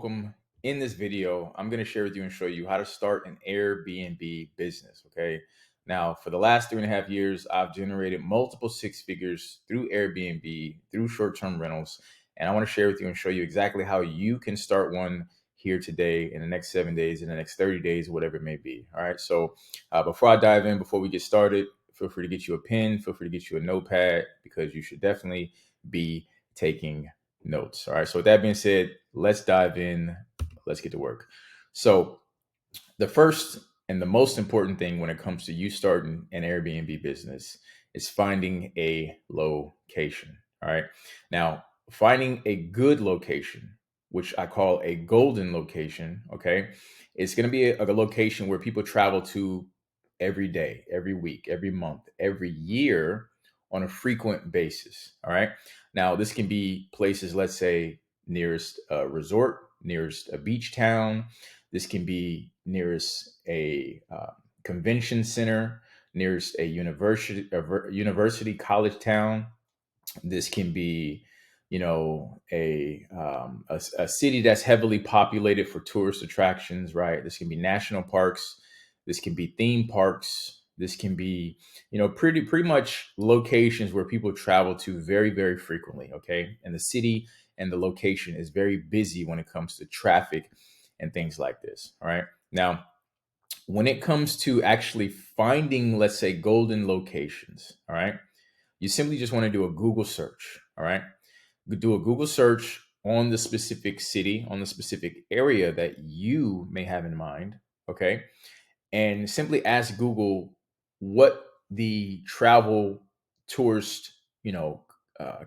welcome. In this video, I'm going to share with you and show you how to start an Airbnb business. Okay. Now, for the last 3.5 years, I've generated multiple six figures through Airbnb, through short term rentals. And I want to share with you and show you exactly how you can start one here today, in the next 7 days, in the next 30 days, whatever it may be. All right. So before I dive in, before we get started, feel free to get you a pen, feel free to get you a notepad, because you should definitely be taking notes. All right. So with that being said, let's dive in. Let's get to work. So the first and the most important thing when it comes to you starting an Airbnb business is finding a location. All right. Now, finding a good location, which I call a golden location, okay, it's going to be a location where people travel to every day, every week, every month, every year on a frequent basis. All right. Now, this can be places, let's say, nearest a resort, nearest a beach town. This can be nearest a convention center, nearest a university college town. This can be, a city that's heavily populated for tourist attractions, right? This can be national parks. This can be theme parks. This can be, pretty much locations where people travel to very, very frequently. Okay, and the city and the location is very busy when it comes to traffic and things like this. All right. Now, when it comes to actually finding, let's say, golden locations, all right, you simply just want to do a Google search. All right. Do a Google search on the specific city, on the specific area that you may have in mind. Okay. And simply ask Google what the travel tourist,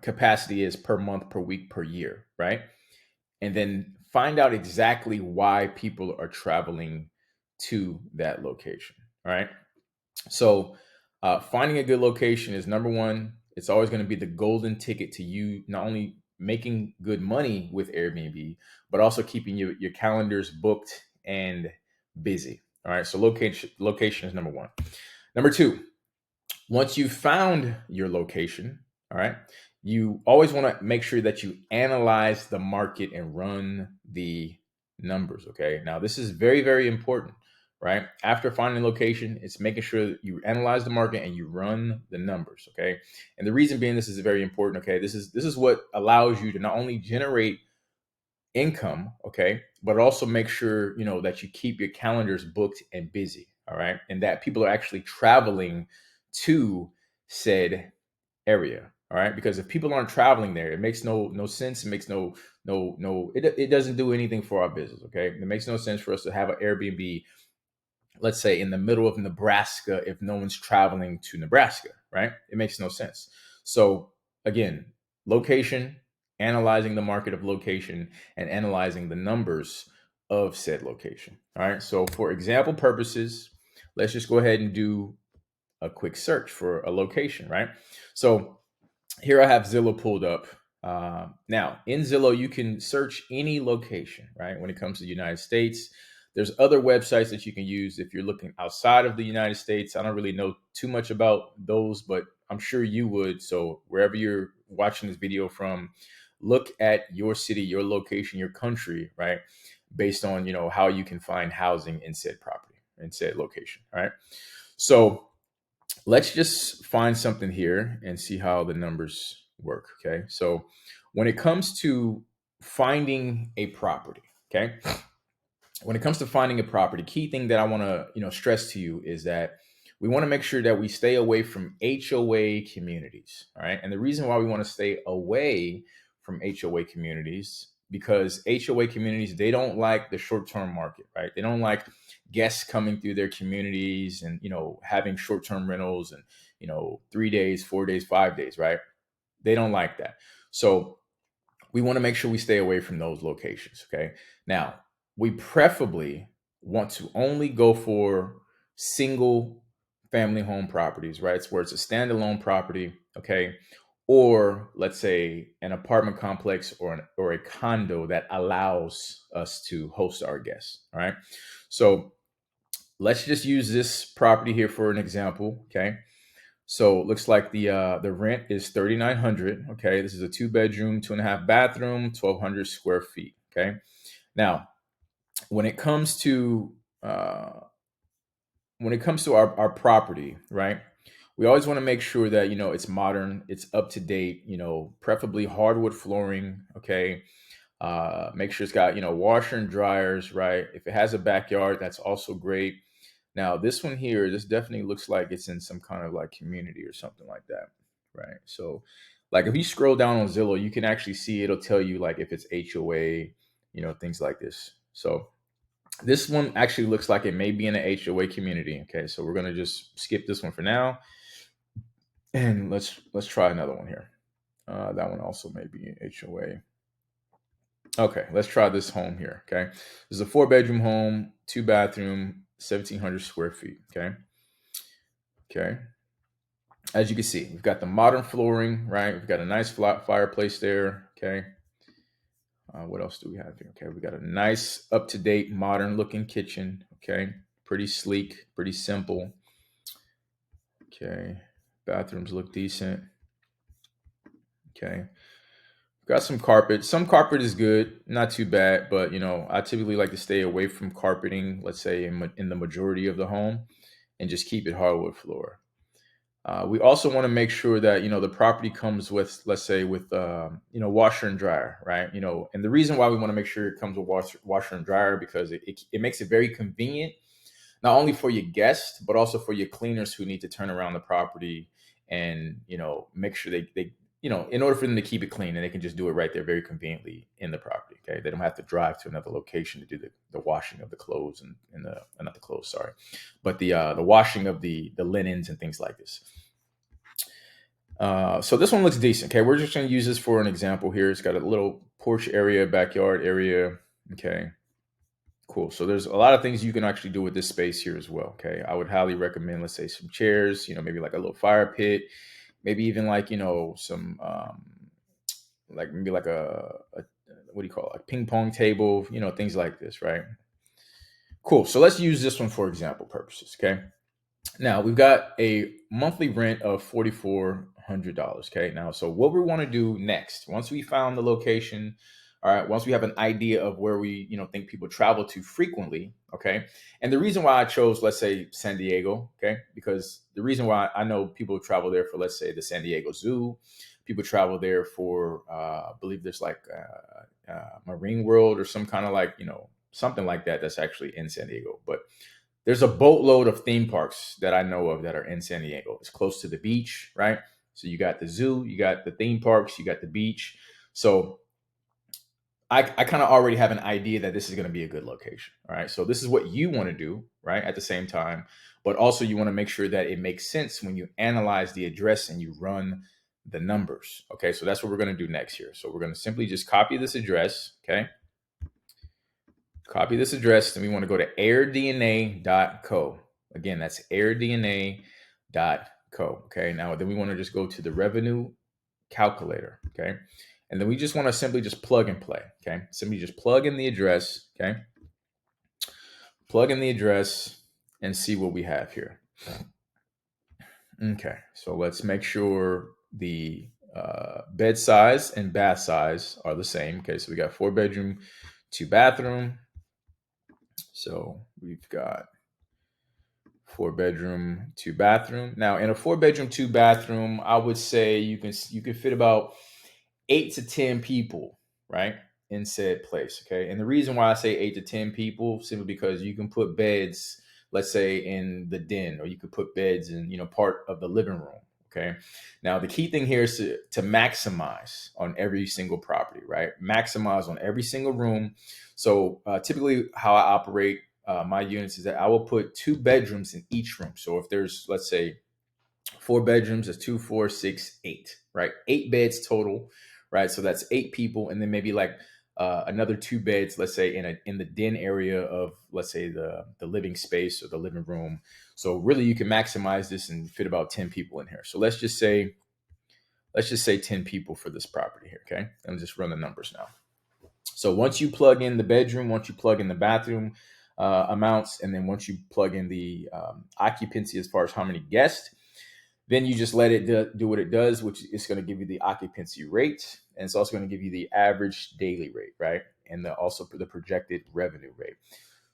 capacity is per month, per week, per year. Right. And then find out exactly why people are traveling to that location. All right. So, finding a good location is number one. It's always going to be the golden ticket to you not only making good money with Airbnb, but also keeping your calendars booked and busy. All right. So location is number one. Number two, once you've found your location, all right, you always want to make sure that you analyze the market and run the numbers. Okay. Now, this is very, very important, right? After finding a location, it's making sure that you analyze the market and you run the numbers. Okay. And the reason being, this is very important. Okay. This is what allows you to not only generate income, okay, but also make sure, that you keep your calendars booked and busy. All right. And that people are actually traveling to said area. All right. Because if people aren't traveling there, it makes no sense. It makes it doesn't do anything for our business. Okay. It makes no sense for us to have an Airbnb, let's say, in the middle of Nebraska if no one's traveling to Nebraska, right? It makes no sense. So again, location, analyzing the market of location, and analyzing the numbers of said location. All right. So for example purposes, let's just go ahead and do a quick search for a location, right? So here I have Zillow pulled up. Now, in Zillow, you can search any location, right? When it comes to the United States, there's other websites that you can use if you're looking outside of the United States. I don't really know too much about those, but I'm sure you would. So wherever you're watching this video from, look at your city, your location, your country, right? Based on, how you can find housing in said property, in said location, all right? So let's just find something here and see how the numbers work. Okay. So when it comes to finding a property, okay, when it comes to finding a property, key thing that I want to, stress to you is that we want to make sure that we stay away from HOA communities. All right. And the reason why we want to stay away from HOA communities, because HOA communities, they don't like the short-term market, right? They don't like guests coming through their communities and, having short-term rentals and, 3 days, 4 days, 5 days, right? They don't like that. So we want to make sure we stay away from those locations. Okay. Now, we preferably want to only go for single family home properties, right? It's where it's a standalone property. Okay. Or let's say an apartment complex or a condo that allows us to host our guests. All right. So let's just use this property here for an example. Okay. So it looks like the rent is $3,900. Okay, this is a 2-bedroom, 2.5 bathroom, 1,200 square feet. Okay, Now, when it comes to uh, our property, right? We always want to make sure that it's modern, it's up to date, preferably hardwood flooring. Okay, make sure it's got washer and dryers, right? If it has a backyard, that's also great. Now, this one here, this definitely looks like it's in some kind of like community or something like that, right? So, like if you scroll down on Zillow, you can actually see it'll tell you like if it's HOA, things like this. So this one actually looks like it may be in an HOA community. Okay, so we're gonna just skip this one for now, and let's try another one here. That one also may be HOA. Okay, let's try this home here. Okay, this is a 4-bedroom home, 2 bathroom, 1,700 square feet. Okay, okay. As you can see, we've got the modern flooring, right? We've got a nice flat fireplace there. Okay. What else do we have here? Okay, we got a nice, up to date, modern looking kitchen. Okay, pretty sleek, pretty simple. Okay, bathrooms look decent. Okay, got some carpet. Some carpet is good, not too bad, but I typically like to stay away from carpeting. Let's say in the majority of the home, and just keep it hardwood floor. We also want to make sure that the property comes with, let's say, with washer and dryer, right? And the reason why we want to make sure it comes with washer and dryer because it makes it very convenient, not only for your guests but also for your cleaners who need to turn around the property and make sure they in order for them to keep it clean, and they can just do it right there very conveniently in the property. Okay, they don't have to drive to another location to do the washing of the clothes and the not the clothes, sorry, but the washing of the linens and things like this. So this one looks decent. Okay, we're just going to use this for an example here. It's got a little porch area, backyard area. Okay, cool. So there's a lot of things you can actually do with this space here as well. Okay, I would highly recommend, let's say, some chairs. Maybe like a little fire pit, maybe even like some like maybe like a what do you call it, a ping pong table. Things like this, right? Cool. So let's use this one for example purposes. Okay. Now we've got a monthly rent of $4,400. Okay. Now, so what we want to do next, once we found the location, all right, once we have an idea of where we, think people travel to frequently, okay. And the reason why I chose, let's say, San Diego, okay, because the reason why I know people travel there for, let's say, the San Diego Zoo, people travel there for, I believe there's like Marine World or some kind of like, something like that that's actually in San Diego, but there's a boatload of theme parks that I know of that are in San Diego. It's close to the beach, right? So you got the zoo, you got the theme parks, you got the beach. So I kind of already have an idea that this is going to be a good location. All right. So this is what you want to do, right? At the same time, but also you want to make sure that it makes sense when you analyze the address and you run the numbers. Okay. So that's what we're going to do next here. So we're going to simply just copy this address. Okay. Copy this address, and we want to go to airdna.co. Again, that's airdna.co. Okay. Now, then we want to just go to the revenue calculator. Okay. And then we just want to simply just plug and play. Okay. Simply just plug in the address. Okay. Plug in the address and see what we have here. Okay. So let's make sure the bed size and bath size are the same. Okay. So we got 4-bedroom, 2-bathroom. So we've got 4-bedroom, 2-bathroom. Now, in a 4-bedroom, 2-bathroom, I would say you can fit about 8 to 10 people, right, in said place. Okay, and the reason why I say 8 to 10 people simply because you can put beds, let's say, in the den, or you could put beds in part of the living room. Okay, now the key thing here is to maximize on every single property, right? Maximize on every single room. So typically, how I operate my units is that I will put 2 bedrooms in each room. So if there's, let's say, 4 bedrooms, that's 2, 4, 6, 8, right? 8 beds total, right? So that's 8 people, and then maybe like another 2 beds, let's say, in the den area of, let's say, the living space or the living room. So really, you can maximize this and fit about 10 people in here. So let's just say 10 people for this property here. Okay, and just run the numbers now. So once you plug in the bedroom, once you plug in the bathroom amounts, and then once you plug in the occupancy as far as how many guests, then you just let it do what it does, which is going to give you the occupancy rate. And it's also going to give you the average daily rate, right? and also the projected revenue rate.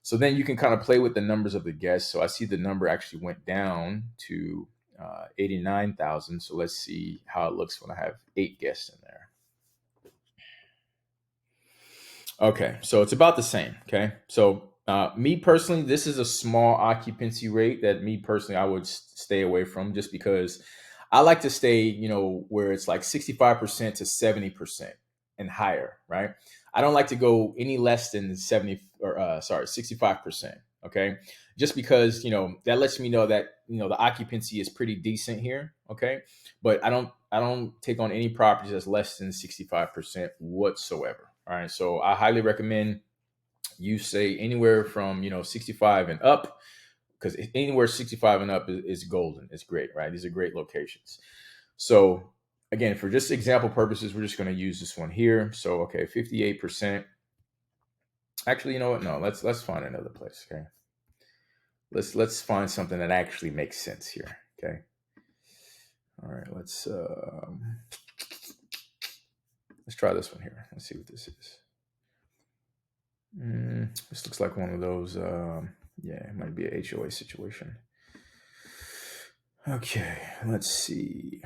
So then you can kind of play with the numbers of the guests. So I see the number actually went down to 89,000. So let's see how it looks when I have 8 guests in there. Okay, so it's about the same. Okay, so me personally, this is a small occupancy rate that me personally I would stay away from, just because I like to stay, where it's like 65% to 70% and higher, right? I don't like to go any less than 70 or 65%. Okay, just because that lets me know that the occupancy is pretty decent here. Okay, but I don't take on any properties that's less than 65% whatsoever. All right, so I highly recommend you say anywhere from 65 and up, because anywhere 65 and up is golden. It's great, right? These are great locations. So again, for just example purposes, we're just going to use this one here. So okay, 58%. Actually, you know what? No, let's find another place. Okay, let's find something that actually makes sense here. Okay, all right, let's try this one here. Let's see what this is. This looks like one of those. Yeah, it might be a HOA situation. Okay, let's see.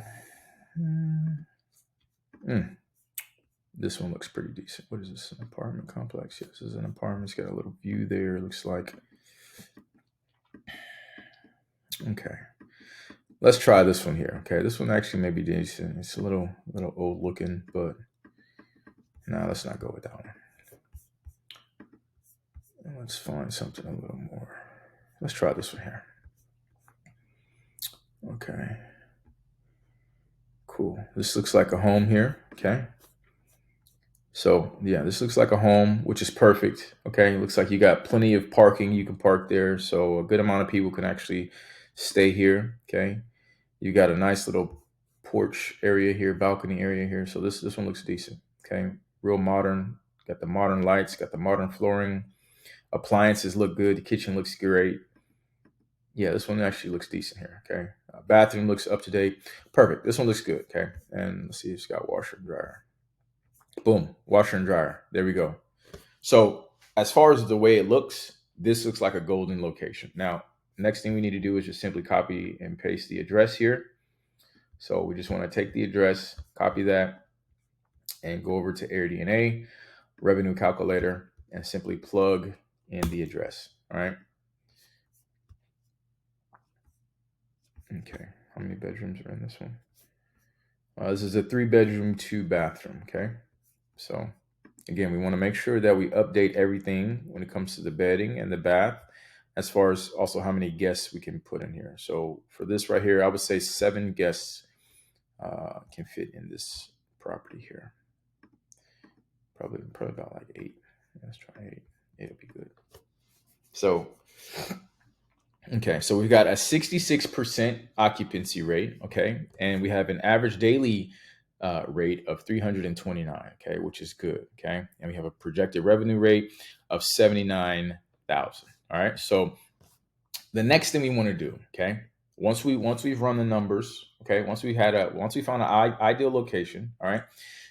This one looks pretty decent. What is this? An apartment complex? Yes, this is an apartment. It's got a little view there. It looks like. Okay, let's try this one here. Okay, this one actually may be decent. It's a little old looking, but no, let's not go with that one. Let's find something a little more. Let's try this one here. Okay. Cool. This looks like a home here. Okay. So yeah, this looks like a home, which is perfect. Okay. It looks like you got plenty of parking. You can park there. So a good amount of people can actually stay here. Okay. You got a nice little porch area here, balcony area here. So this one looks decent. Okay. Real modern. Got the modern lights, got the modern flooring. Appliances look good. The kitchen looks great. Yeah, this one actually looks decent here. Okay. Bathroom looks up to date. Perfect. This one looks good. Okay. And let's see, it's got washer and dryer. Boom. Washer and dryer. There we go. So as far as the way it looks, this looks like a golden location. Now, next thing we need to do is just simply copy and paste the address here. So we just want to take the address, copy that, and go over to AirDNA, revenue calculator, and simply plug in the address. All right. Okay. How many bedrooms are in this one? This is a 3-bedroom, 2-bathroom. Okay. So again, we want to make sure that we update everything when it comes to the bedding and the bath, as far as also how many guests we can put in here. So for this right here, I would say 7 guests can fit in this property here. Probably about like 8. Let's try 8. 8 will be good. So okay, so we've got a 66% occupancy rate, okay, and we have an average daily rate of 329, okay, which is good, okay, and we have a projected revenue rate of 79,000. All right, so the next thing we want to do, okay, once we've run the numbers, okay, once we found an ideal location, all right,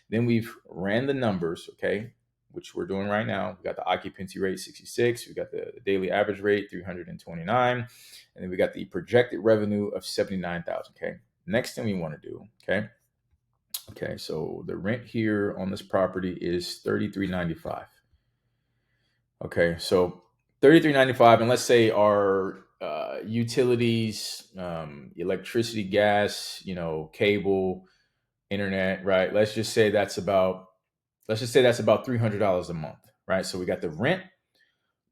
then we've ran the numbers, okay, which we're doing right now. We got the occupancy rate 66, we got the daily average rate 329, and then we got the projected revenue of 79,000. Okay. Next thing we want to do, okay. Okay, so the rent here on this property is $33.95. Okay, so $33.95, and let's say our utilities, electricity, gas, cable, internet, right? Let's just say that's about $300 a month, right? So we got the rent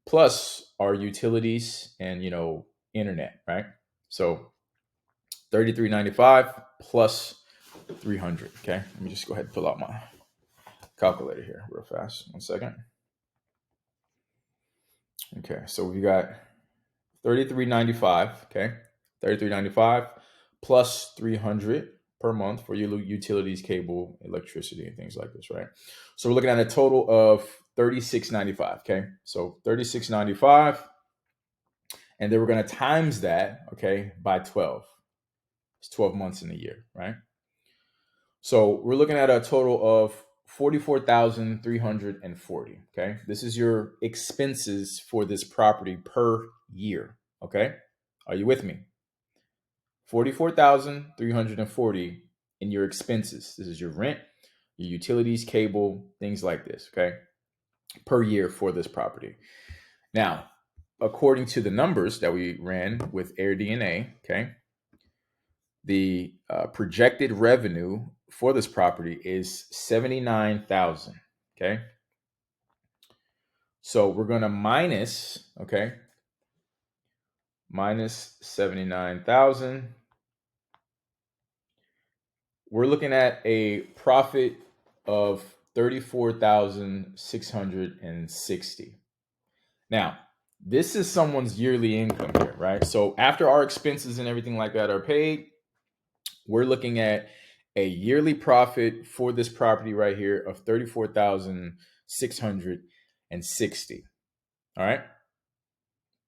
plus our utilities and internet, right? So $33.95 plus 300. Okay, let me just go ahead and pull out my calculator here real fast. 1 second. Okay, so we got $33.95. Okay, $33.95 plus 300 per month for your utilities, cable, electricity, and things like this, right? So we're looking at a total of $36.95. Okay, so $36.95, and then we're going to times that, okay, by 12. It's 12 months in a year, right? So we're looking at a total of 44,340. Okay. This is your expenses for this property per year. Okay. Are you with me? 44,340 in your expenses. This is your rent, your utilities, cable, things like this. Okay. Per year for this property. Now, according to the numbers that we ran with AirDNA, okay, the projected revenue for this property is 79,000. Okay. So we're going to minus, okay, minus 79,000. We're looking at a profit of 34,660. Now, this is someone's yearly income here, right? So after our expenses and everything like that are paid, we're looking at a yearly profit for this property right here of 34,660. All right.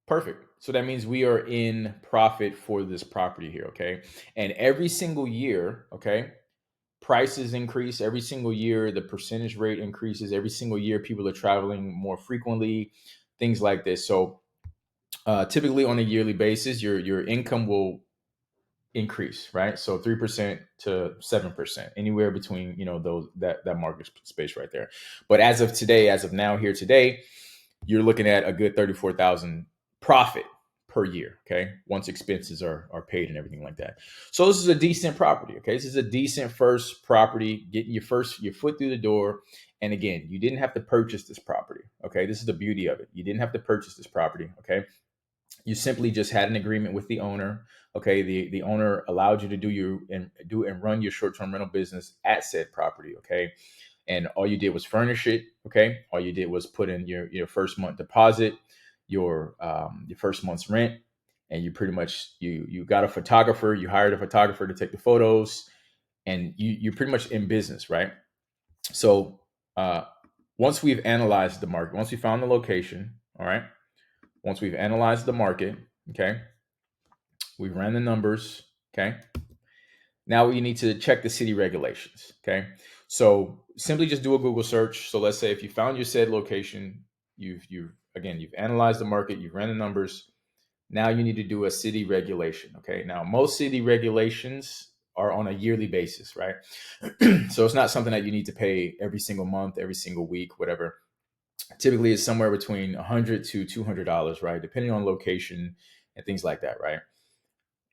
Perfect. So that means we are in profit for this property here. Okay. And every single year, okay, prices increase. Every single year, the percentage rate increases. Every single year, people are traveling more frequently, things like this. So typically on a yearly basis, your income will increase, right? So 3% to 7%, anywhere between, those that market space right there. But as of today, as of now, here today, you're looking at a good 34,000 profit per year. Okay. Once expenses are paid and everything like that. So this is a decent property. Okay. This is a decent first property, getting your foot through the door. And again, you didn't have to purchase this property. Okay. This is the beauty of it. You didn't have to purchase this property. Okay. You simply just had an agreement with the owner. Okay. The owner allowed you to do and run your short-term rental business at said property. Okay. And all you did was furnish it. Okay. All you did was put in your first month deposit, your first month's rent, and you pretty much you got a photographer. You hired a photographer to take the photos, and you're pretty much in business, right? So once we've analyzed the market, once we found the location, all right. Once we've analyzed the market, okay, we ran the numbers, okay. Now we need to check the city regulations. Okay. So simply just do a Google search. So let's say if you found your said location, you've analyzed the market, you've ran the numbers. Now you need to do a city regulation. Okay. Now most city regulations are on a yearly basis, right? So it's not something that you need to pay every single month, every single week, whatever. Typically it's somewhere between $100 to $200, right? Depending on location and things like that, right?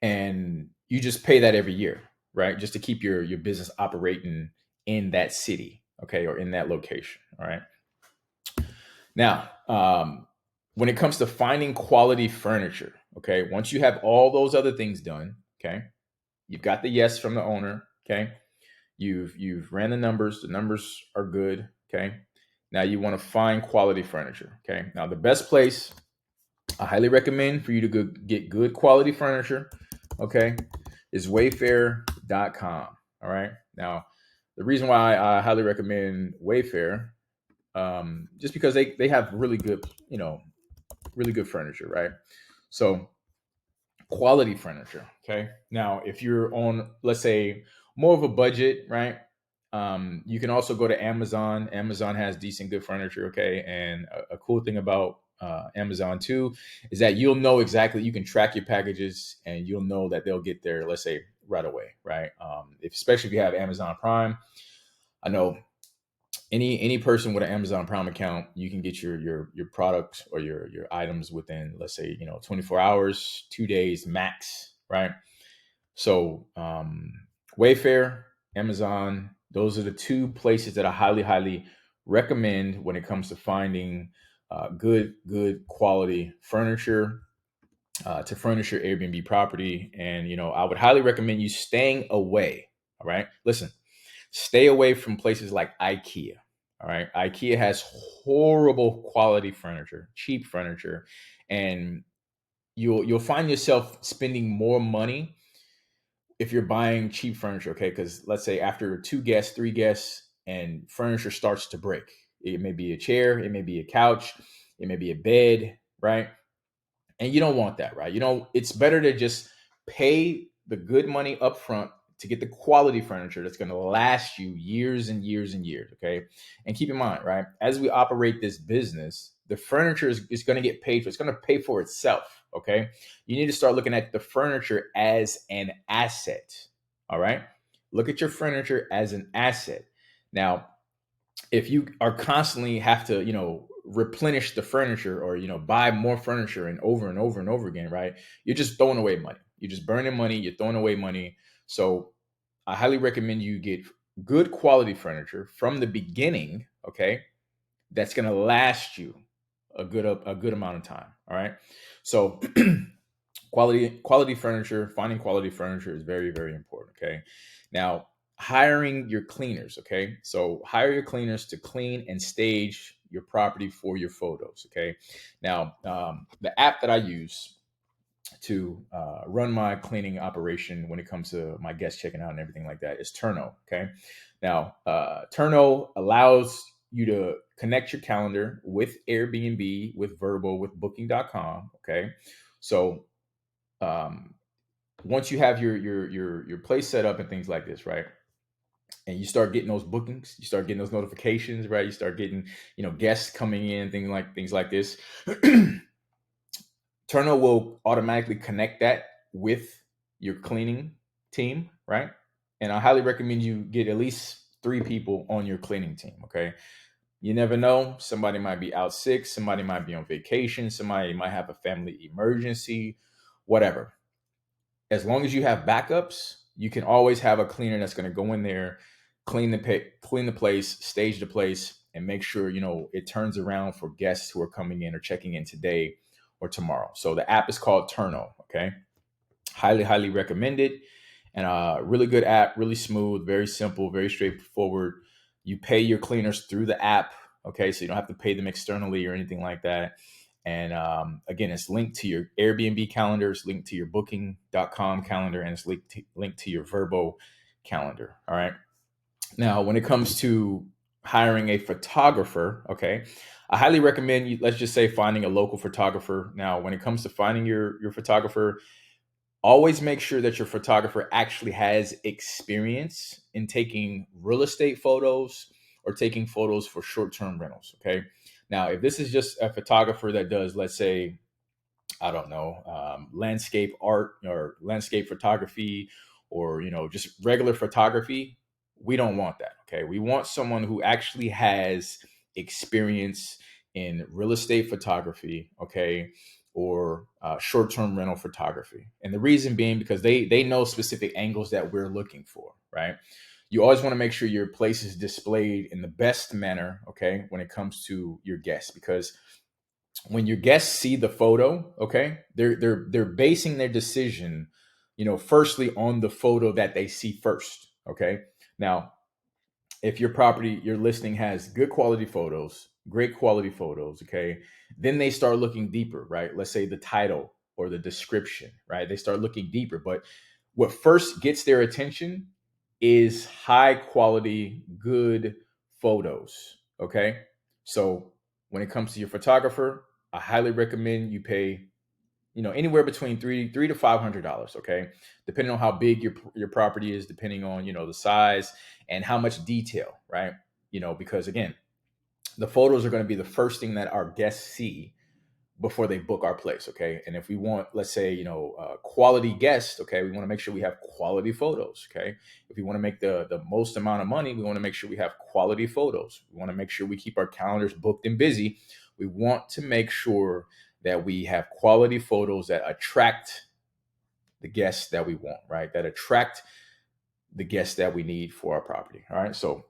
And you just pay that every year, right? Just to keep your business operating in that city, okay, or in that location. All right. Now, when it comes to finding quality furniture, okay, once you have all those other things done, okay, you've got the yes from the owner, okay, you've ran the numbers are good, okay. Now you want to find quality furniture, okay. Now the best place I highly recommend for you to get good quality furniture, okay, is wayfair.com. All right. Now, the reason why I highly recommend Wayfair, just because they have really good, really good furniture, right? So quality furniture. Okay. Now, if you're on, let's say, more of a budget, right? You can also go to Amazon. Amazon has decent, good furniture. Okay. And a cool thing about Amazon too is that you'll know exactly, you can track your packages and you'll know that they'll get there, let's say, right away, right? Especially if you have Amazon Prime. I know any person with an Amazon Prime account, you can get your products or your items within, let's say, 24 hours, 2 days max, right? So Wayfair, Amazon, those are the two places that I highly recommend when it comes to finding good quality furniture to furnish your Airbnb property. And I would highly recommend you staying away. All right, listen, stay away from places like IKEA. All right, IKEA has horrible quality furniture, cheap furniture, and you'll find yourself spending more money if you're buying cheap furniture, okay? Because let's say after 2 guests, 3 guests, and furniture starts to break. It may be a chair, it may be a couch, it may be a bed, right? And you don't want that, right? It's better to just pay the good money up front to get the quality furniture that's going to last you years and years and years. Okay. And keep in mind, right, as we operate this business, the furniture is going to get paid for. It's going to pay for itself. Okay. You need to start looking at the furniture as an asset. All right. Look at your furniture as an asset. Now, if you are constantly have to, replenish the furniture, or, buy more furniture and over and over again, right? You're just throwing away money. You're just burning money. You're throwing away money. So I highly recommend you get good quality furniture from the beginning. Okay. That's going to last you a good amount of time. All right. So quality furniture, finding quality furniture is very, very important. Okay. Now, hiring your cleaners. Okay. So hire your cleaners to clean and stage your property for your photos. Okay. Now, the app that I use to run my cleaning operation when it comes to my guests checking out and everything like that is Turno. Okay. Now, Turno allows you to connect your calendar with Airbnb, with Verbo, with Booking.com. Okay. So um, once you have your place set up and things like this, right? And you start getting those bookings, you start getting those notifications, right? You start getting, guests coming in, things like this. Turno will automatically connect that with your cleaning team, right? And I highly recommend you get at least 3 people on your cleaning team. Okay. You never know. Somebody might be out sick. Somebody might be on vacation. Somebody might have a family emergency, whatever. As long as you have backups, you can always have a cleaner that's going to go in there, clean the place, stage the place, and make sure it turns around for guests who are coming in or checking in today or tomorrow. So the app is called Turno. Okay, highly recommend it. And really good app, really smooth, very simple, very straightforward. You pay your cleaners through the app. Okay, so you don't have to pay them externally or anything like that. And again, it's linked to your Airbnb calendar, it's linked to your booking.com calendar, and it's linked to your Verbo calendar. All right. Now, when it comes to hiring a photographer, okay, I highly recommend you, let's just say, finding a local photographer. Now, when it comes to finding your photographer, always make sure that your photographer actually has experience in taking real estate photos or taking photos for short-term rentals. Okay. Now, if this is just a photographer that does, let's say, I don't know, landscape art or landscape photography, or, just regular photography, we don't want that. Okay. We want someone who actually has experience in real estate photography. Okay. Or short-term rental photography. And the reason being because they know specific angles that we're looking for, right? You always want to make sure your place is displayed in the best manner, okay, when it comes to your guests, because when your guests see the photo, okay, they're basing their decision, firstly on the photo that they see first. Okay. Now, if your listing has good quality photos, great quality photos, okay, then they start looking deeper, right? Let's say the title or the description, right? They start looking deeper. But what first gets their attention is high quality, good photos, okay? So when it comes to your photographer, I highly recommend you pay, anywhere between three to $500, okay, depending on how big your property is, depending on the size and how much detail, right? Because again, the photos are going to be the first thing that our guests see before they book our place. Okay. And if we want, let's say, quality guests, okay, we want to make sure we have quality photos. Okay. If we want to make the most amount of money, we want to make sure we have quality photos. We want to make sure we keep our calendars booked and busy. We want to make sure that we have quality photos that attract the guests that we want, right? That attract the guests that we need for our property. All right. So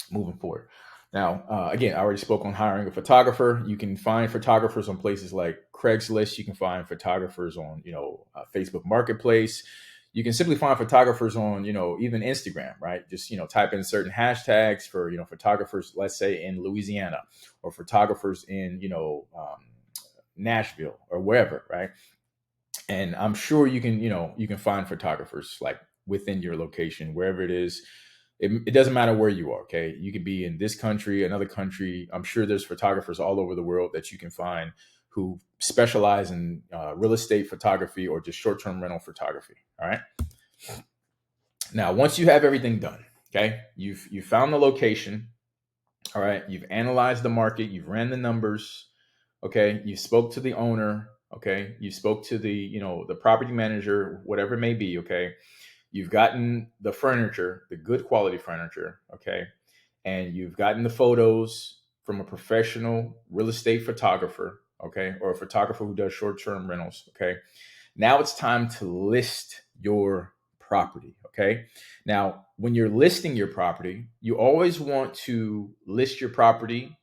moving forward. Now, again, I already spoke on hiring a photographer. You can find photographers on places like Craigslist. You can find photographers on, Facebook Marketplace. You can simply find photographers on, even Instagram, right? Just, type in certain hashtags for, photographers, let's say in Louisiana, or photographers in, Nashville or wherever, right? And I'm sure you can find photographers like within your location, wherever it is. It doesn't matter where you are. Okay. You could be in this country, another country. I'm sure there's photographers all over the world that you can find who specialize in real estate photography or just short-term rental photography. All right. Now, once you have everything done, okay, you found the location, all right, you've analyzed the market, you've ran the numbers, okay, you spoke to the owner, okay, you spoke to the, the property manager, whatever it may be, okay, you've gotten the furniture, the good quality furniture, okay, and you've gotten the photos from a professional real estate photographer, okay, or a photographer who does short-term rentals, okay. Now it's time to list your property, okay? Now, when you're listing your property, you always want to list your property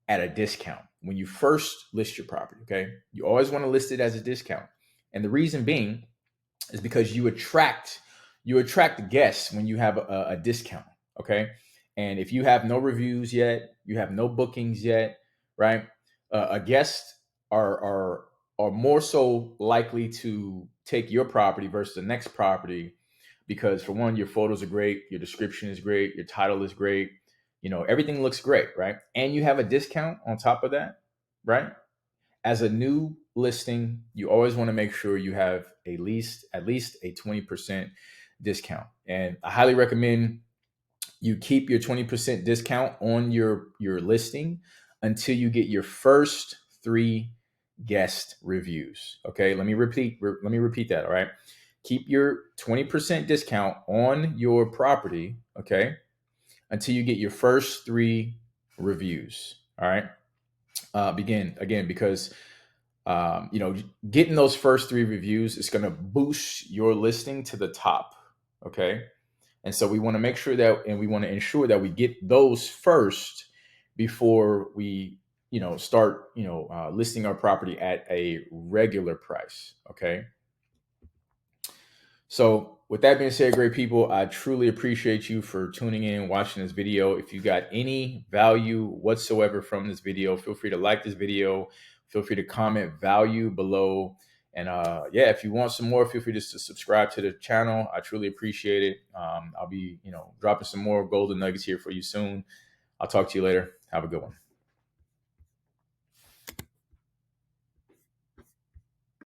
at a discount. When you first list your property, okay? You always want to list it as a discount. And the reason being is because you attract guests when you have a discount, okay? And if you have no reviews yet, you have no bookings yet, right? A guest are are more so likely to take your property versus the next property because, for one, your photos are great, your description is great, your title is great, everything looks great, right? And you have a discount on top of that, right? As a new listing, you always want to make sure you have at least a 20% discount. And I highly recommend you keep your 20% discount on your listing until you get your first 3 guest reviews. Okay? Let me repeat that, all right? Keep your 20% discount on your property, okay? Until you get your first 3 reviews. All right? Begin again because getting those first 3 reviews is going to boost your listing to the top. Okay. And so we want to make sure that, and we want to ensure that we get those first before we, start, listing our property at a regular price. Okay. So, with that being said, great people, I truly appreciate you for tuning in, watching this video. If you got any value whatsoever from this video, feel free to like this video. Feel free to comment value below. And yeah, if you want some more, feel free just to subscribe to the channel. I truly appreciate it. I'll be, dropping some more golden nuggets here for you soon. I'll talk to you later. Have a good one.